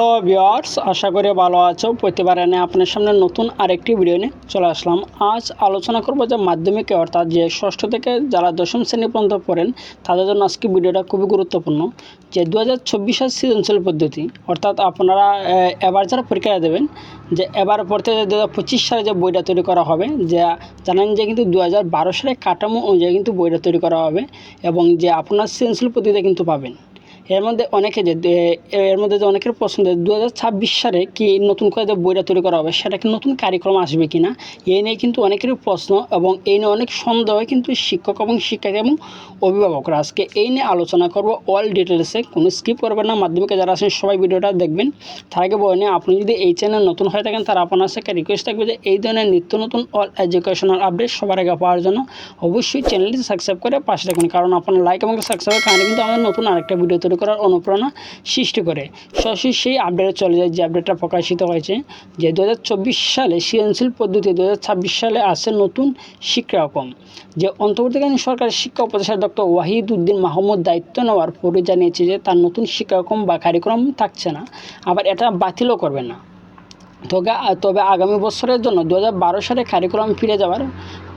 Hello viewers, আশা করি ভালো আছো। প্রতিবারে নিয়ে আপনার সামনে নতুন আরেকটি ভিডিও নিয়ে চলে আসলাম। আজ আলোচনা করব যে মাধ্যমিকে অর্থাৎ যে ষষ্ঠ থেকে যারা দশম শ্রেণী পর্যন্ত পড়েন তাদের জন্য আজকে ভিডিওটা খুবই গুরুত্বপূর্ণ। যে 2024 সাল সৃজনশীল পদ্ধতি অর্থাৎ আপনারা এবার যারা পরীক্ষা দেবেন যে এবার পড়তে 2025 সালে যে বইটা তৈরি করা হবে, যে জানেন যে কিন্তু 2012 সালে কাঠামো অনুযায়ী কিন্তু বইটা তৈরি করা হবে এবং যে আপনার সৃজনশীল পদ্ধতিতে কিন্তু পাবেন। এর মধ্যে অনেকের পছন্দ 2026 সালে কি নতুন করে যে বইটা তৈরি করা হবে সেটা কি নতুন কারিক্রম আসবে কিনা, এই নিয়ে কিন্তু অনেকেরই প্রশ্ন এবং এই নিয়ে অনেক সন্দেহ কিন্তু শিক্ষক এবং শিক্ষার্থী এবং অভিভাবকরা। আজকে এই নিয়ে আলোচনা করব অল ডিটেলসে, কোনো স্কিপ করবেন না। মাধ্যমিকে যারা আছেন সবাই ভিডিওটা দেখবেন। তার আগে বলে নিয়ে, আপনি যদি এই চ্যানেল নতুন হয়ে থাকেন তারা আপনার সাথে রিকোয়েস্ট থাকবে যে এই ধরনের নিত্য নতুন অল এডুকেশনাল আপডেট সবার আগে পাওয়ার জন্য অবশ্যই চ্যানেলটি সাবস্ক্রাইব করে পাশে রাখুন, কারণ আপনার লাইক এবং সাবস্ক্রাইবের কারণে কিন্তু আমাদের নতুন আরেকটা ভিডিও তৈরি করার অনুপ্রেরণা সৃষ্টি করে। সরাসরি সেই আপডেটে চলে যায় যে আপডেটটা প্রকাশিত হয়েছে যে 2024 সালে সৃজনশীল পদ্ধতি 2026 সালে আসছে নতুন শিক্ষাক্রম। যে অন্তর্বর্তীকালীন সরকারের শিক্ষা উপদেষ্টা ডক্টর ওয়াহিদ উদ্দিন মাহমুদ দায়িত্ব নেওয়ার পরে জানিয়েছে যে তার নতুন শিক্ষাক্রম বা কারিক্রম থাকছে না, আবার এটা বাতিলও করবে না। তবে আগামী বছরের জন্য 2012 সালে কারিকুলাম ফিরে যাওয়ার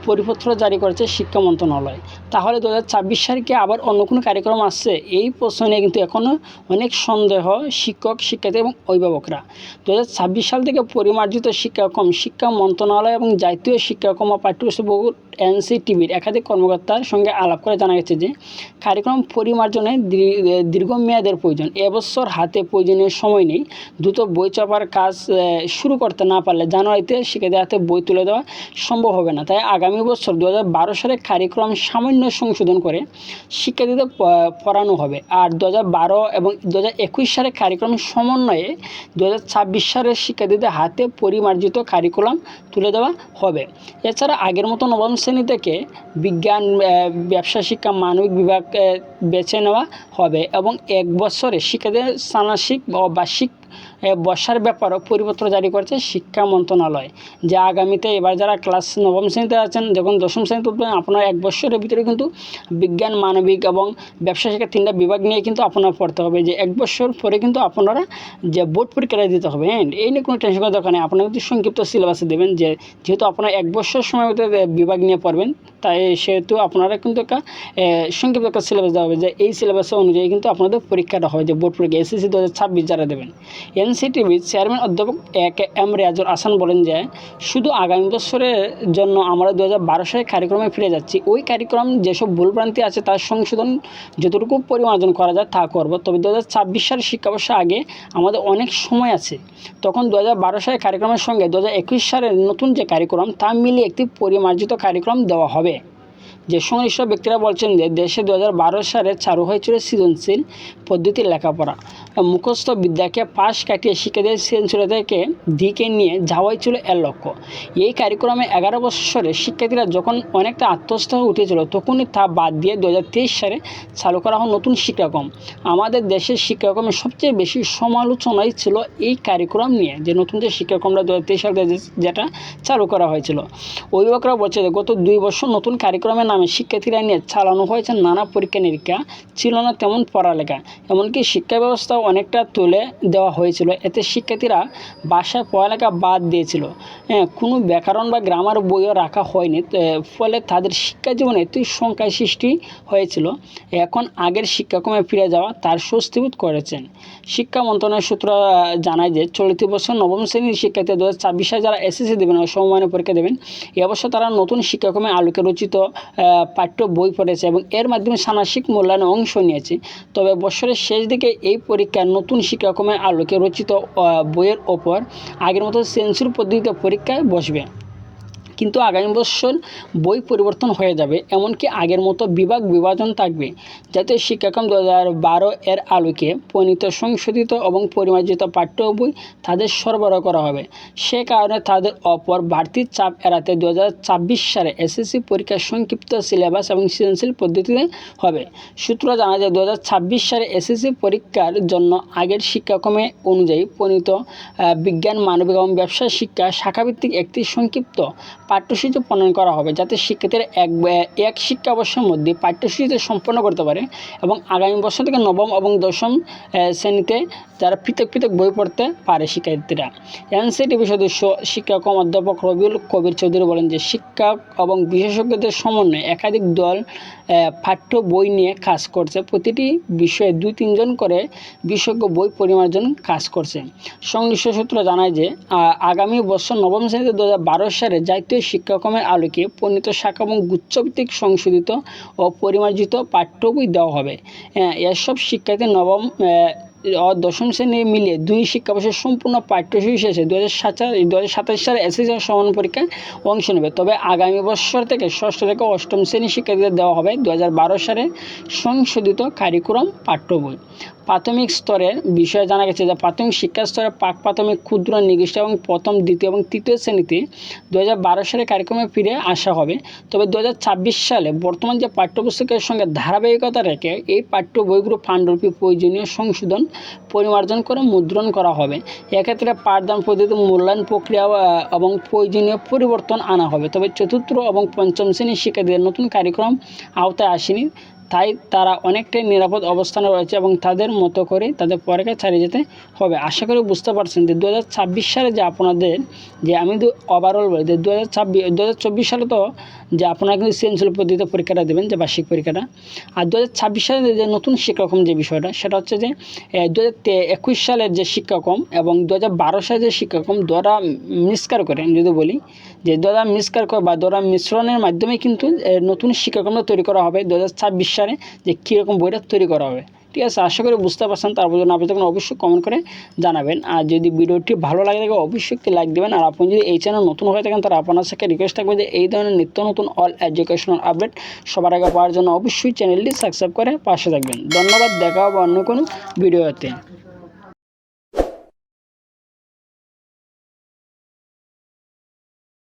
পরিপত্র জারি করেছে শিক্ষা মন্ত্রণালয়। তাহলে 2026 সালে কি আবার অন্য কোনো কারিক্রম আসছে? এই প্রশ্ন নিয়ে কিন্তু এখনও অনেক সন্দেহ শিক্ষক, শিক্ষার্থী এবং অভিভাবকরা। 2026 সাল থেকে পরিমার্জিত শিক্ষাক্রম শিক্ষা মন্ত্রণালয় এবং জাতীয় শিক্ষাক্রম ও পাঠ্যপুস্তক বোর্ড এনসিটিবির একাধিক কর্মকর্তার সঙ্গে আলাপ করে জানা গেছে যে কারিক্রম পরিমার্জনে দীর্ঘমেয়াদের প্রয়োজন। এবছর হাতে প্রয়োজনীয় সময় নেই। দ্রুত বই চাপার কাজ শুরু করতে না পারলে জানুয়ারিতে শিক্ষার্থীদের হাতে বই তুলে দেওয়া সম্ভব হবে না। তাই আগামী বছর 2012 সালে কারিক্রম সামান্য সংশোধন করে শিক্ষার্থীদের পড়ানো হবে। আর 2012 এবং 2021 সালে কারিক্রম সমন্বয়ে 2026 সালের শিক্ষার্থীদের হাতে পরিমার্জিত কারিকুলাম তুলে দেওয়া হবে। এছাড়া আগের মতো নবম শ্রেণী থেকে বিজ্ঞান, ব্যবসা শিক্ষা, মানবিক বিভাগ বেছে নেওয়া হবে এবং 1 বছরে শিক্ষার্থীদের ষান্মাসিক বা বার্ষিক বসার ব্যাপারও পরিপত্র জারি করেছে শিক্ষা মন্ত্রণালয়। যে আগামীতে এবার যারা ক্লাস নবম শ্রেণীতে আছেন, যখন দশম শ্রেণীতে উঠবেন, আপনারা 1 বছরের ভিতরে কিন্তু বিজ্ঞান, মানবিক এবং ব্যবসা শিক্ষা 3টা বিভাগ নিয়ে কিন্তু আপনারা পড়তে হবে। যে 1 বছর পরে কিন্তু আপনারা যে বোর্ড পরীক্ষাটা দিতে হবে। হ্যাঁ, এই নিয়ে কোনো টেনশন করার দরকার নেই। আপনারা কিন্তু সংক্ষিপ্ত সিলেবাসে দেবেন, যেহেতু আপনারা 1 বছর সময় বিভাগ নিয়ে পড়বেন, তাই সেহেতু আপনারা কিন্তু একটা সংক্ষিপ্ত একটা সিলেবাস দেওয়া হবে। যে এই সিলেবাসের অনুযায়ী কিন্তু আপনাদের পরীক্ষাটা হয়, যে বোর্ড পরীক্ষা এসএসসি 2026 যারা দেবেন। এনসিটিভির চেয়ারম্যান অধ্যাপক এম রেয়াজুল হাসান বলেন যে শুধু আগামী বছরের জন্য আমরা 2012 সালের কারিক্রমে ফিরে যাচ্ছি। ওই কারিক্রম যেসব ভুলভ্রান্তি আছে তার সংশোধন যতটুকু পরিমার্জন করা যায় তা করব। তবে 2026 সালের শিক্ষাবর্ষের আগে আমাদের অনেক সময় আছে। তখন 2012 সালের কারিক্রমের সঙ্গে 2021 সালের নতুন যে কারিক্রম তা মিলিয়ে একটি পরিমার্জিত কারিক্রম দেওয়া হবে। যে সংশ্লিষ্ট ব্যক্তিরা বলছেন যে দেশে 2012 সালে চালু হয়েছিল সৃজনশীল পদ্ধতির লেখাপড়া। মুখস্থ বিদ্যাকে পাশ কাটিয়ে শিক্ষার্থীদের সৃজনশীলতাকে দিকে নিয়ে যাওয়াই ছিল এর লক্ষ্য। এই কারিক্রমে 11 বছরের শিক্ষার্থীরা যখন অনেকটা আত্মস্থ হয়ে উঠেছিল, তখনই তা বাদ দিয়ে 2023 সালে চালু করা হয় নতুন শিক্ষাক্রম। আমাদের দেশের শিক্ষাক্রমে সবচেয়ে বেশি সমালোচনাই ছিল এই কারিক্রম নিয়ে, যে নতুন যে শিক্ষাক্রমটা 2023 সালে যেটা চালু করা হয়েছিল। অভিভাবকরা বলছে যে গত 2 বছর নতুন কারিক্রমের নামে শিক্ষার্থীরা নিয়ে চালানো হয়েছে নানা পরীক্ষা নিরীক্ষা, ছিল না তেমন পড়ালেখা, এমনকি শিক্ষা ব্যবস্থাও অনেকটা তুলে দেওয়া হয়েছিল। এতে শিক্ষার্থীরা বাসায় পড়ালেখা বাদ দিয়েছিল। কোনো ব্যাকরণ বা গ্রামার বইও রাখা হয়নি, ফলে তাদের শিক্ষা জীবনে এতই সংখ্যায় সৃষ্টি হয়েছিল। এখন আগের শিক্ষাক্রমে ফিরে যাওয়া তার স্বস্তিবোধ করেছেন। শিক্ষা মন্ত্রণালয়ের সূত্র জানায় যে চলতি বছর নবম শ্রেণীর শিক্ষার্থী 2026 সালে যারা এসএসসি দেবেন, সমমানের পরীক্ষা দেবেন, এবছর তারা নতুন শিক্ষাক্রমে আলোকে রচিত পাঠ্য বই পড়েছে এবং এর মাধ্যমে ষান্মাসিক মূল্যায়নে অংশ নিয়েছে। তবে বছরের শেষ দিকে এই পরীক্ষার নতুন শিক্ষাক্রমের আলোকে রচিত বইয়ের ওপর আগের মতো সেন্সর পদ্ধতিতে পরীক্ষায় বসবে। কিন্তু আগামী বছর বই পরিবর্তন হয়ে যাবে, এমনকি আগের মতো বিভাগ বিভাজন থাকবে। জাতীয় শিক্ষাক্রম 2012 এর আলোকে প্রণীত সংশোধিত এবং পরিমার্জিত পাঠ্য বই তাদের সরবরাহ করা হবে। সে কারণে তাদের অপর বাড়তি চাপ এড়াতে 2026 সালে এসএসসি পরীক্ষার সংক্ষিপ্ত সিলেবাস এবং সৃজনশীল পদ্ধতিতে হবে। সূত্র জানা যায় 2026 সালে এসএসসি পরীক্ষার জন্য আগের শিক্ষাক্রমে অনুযায়ী প্রণীত বিজ্ঞান, মানবিক এবং ব্যবসা শিক্ষা শাখাভিত্তিক একটি সংক্ষিপ্ত পাঠ্যসূচি প্রণয়ন করা হবে, যাতে শিক্ষার্থীরা এক শিক্ষাবর্ষের মধ্যে পাঠ্যসূচিতে সম্পন্ন করতে পারে এবং আগামী বছর থেকে নবম এবং দশম শ্রেণীতে যারা পৃথক পৃথক বই পড়তে পারে শিক্ষার্থীরা। এনসিটিভি সদস্য শিক্ষাকর্ম অধ্যাপক রবিউল কবির চৌধুরী বলেন যে শিক্ষক এবং বিশেষজ্ঞদের সমন্বয়ে একাধিক দল পাঠ্য বই নিয়ে কাজ করছে। প্রতিটি বিষয়ে 2-3 জন করে বিশেষজ্ঞ বই পরিমার্জন কাজ করছে। সংশ্লিষ্ট সূত্র জানায় যে আগামী বছর নবম শ্রেণীতে 2012 সালে জাতীয় শিক্ষাক্রমের আলোকে প্রণীত শাখা এবং গুচ্ছভিত্তিক সংশোধিত ও পরিমার্জিত পাঠ্য বই দেওয়া হবে। এসব শিক্ষার্থী নবম ও দশম শ্রেণী মিলিয়ে 2 শিক্ষাবর্ষের সম্পূর্ণ পাঠ্যসূচি শেষে 2027 সালে এসএসসি সমাপন পরীক্ষায় অংশ নেবে। তবে আগামী বছর থেকে ষষ্ঠ থেকে অষ্টম শ্রেণীর শিক্ষার্থীদের দেওয়া হবে 2012 সালে সংশোধিত কারিকুলাম পাঠ্য বই। প্রাথমিক স্তরের বিষয়ে জানা গেছে যে প্রাথমিক শিক্ষা স্তরে প্রাথমিক, ক্ষুদ্র, নির্দিষ্ট এবং প্রথম, দ্বিতীয় এবং তৃতীয় শ্রেণীতে 2012 সালে কারিক্রমে ফিরে আসা হবে। তবে 2026 সালে বর্তমান যে পাঠ্যপুস্তকের সঙ্গে ধারাবাহিকতা রেখে এই পাঠ্য বইগুলো পাণ্ডুলিপি প্রয়োজনীয় সংশোধন পরিমার্জন করে মুদ্রণ করা হবে। এক্ষেত্রে পাঠদান পদ্ধতি, মূল্যায়ন প্রক্রিয়া এবং প্রয়োজনীয় পরিবর্তন আনা হবে। তবে চতুর্থ এবং পঞ্চম শ্রেণীর শিক্ষার্থীদের নতুন কারিক্রম আওতায় আসেনি, তাই তারা অনেকটাই নিরাপদ অবস্থানে রয়েছে এবং তাদের মতো করে তাদের পরীক্ষা চালিয়ে যেতে হবে। আশা করি বুঝতে পারছেন যে 2026 সালে যে আপনাদের যে আমি তো ওভারঅল বলি যে 2024 সালে তো যে আপনারা কিন্তু সেন্সুয়াল পদ্ধতিতে পরীক্ষাটা দেবেন, যে বার্ষিক পরীক্ষাটা। আর 2026 সালে যে নতুন শিক্ষাক্রম যে বিষয়টা সেটা হচ্ছে যে 2021 সালের যে শিক্ষাক্রম এবং 2012 সালের যে শিক্ষাক্রম দ্বারা মিসকার করে যদি বলি যে দ্বারা মিসকার করে বা দ্বারা মিশ্রণের মাধ্যমে কিন্তু নতুন শিক্ষাক্রমটা তৈরি করা হবে 2026 সালে, যে কীরকম বইটা তৈরি করা হবে। ঠিক আছে, আশা করি বুঝতে পারছেন। তারপর জন্য আপনি তখন অবশ্যই কমেন্ট করে জানাবেন। আর যদি ভিডিওটি ভালো লাগে থাকে অবশ্যই একটি লাইক দেবেন। আর আপনি যদি এই চ্যানেল নতুন হয়ে থাকেন তাহলে আপনার সাথে রিকোয়েস্ট থাকবে যে এই ধরনের নিত্য নতুন অল এডুকেশনাল আপডেট সবার আগে পাওয়ার জন্য অবশ্যই চ্যানেলটি সাবস্ক্রাইব করে পাশে থাকবেন। ধন্যবাদ, দেখা হবে অন্য কোনো ভিডিওতে।